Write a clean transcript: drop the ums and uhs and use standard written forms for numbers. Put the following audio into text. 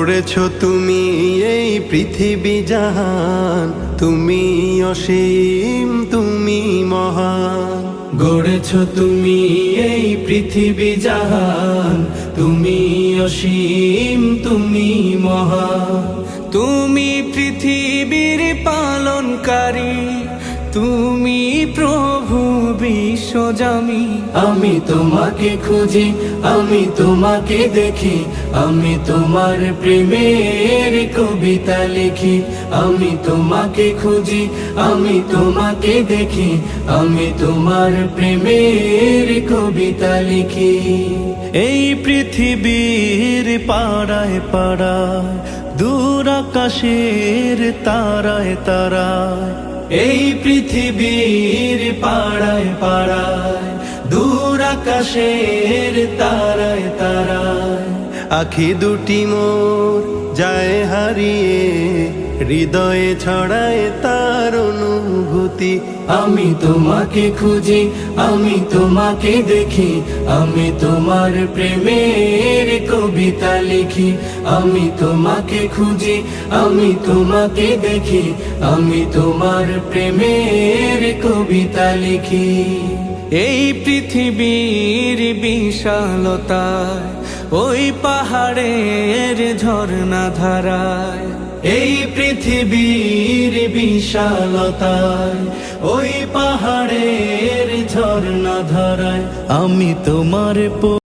গড়েছো তুমি এই পৃথিবী জাহান, তুমি অসীম তুমি মহান। গড়েছো তুমি এই পৃথিবী জাহান, তুমি অসীম তুমি মহান। তুমি পৃথিবীর পালনকারী, তুমি প্রভু বিশ্বজামি। আমি তোমাকে খুঁজি, আমি তোমাকে দেখি, আমি তোমার প্রেমের কবিতা লিখি। আমি তোমাকে খুঁজি, আমি তোমাকে দেখি, আমি তোমার প্রেমের কবিতা লিখি। এই পৃথিবীর পাড়ায় পাড়ায়, দূর আকাশের তারায় তারায়, এই পৃথিবীর পাড়ায় পাড়ায়, দূর আকাশের তারায় তারায়, আখি দুটি মোর যায় হারিয়ে, হৃদয়ে ছড়ায় তার অনুভূতি। আমি তোমাকে খুঁজি, আমি তোমাকে দেখি, আমি তোমার প্রেমের কবিতা লিখি। আমি তোমাকে খুঁজি, আমি তোমাকে দেখি, আমি তোমার প্রেমের কবিতা লিখি। এই পৃথিবীর বিশালতায়, ওই পাহাড়ের ঝর্ণা ধারায়, এই পৃথিবীর বিশালতায়, ওই পাহাড়ের ঝর্ণা ধারায়, আমি তোমার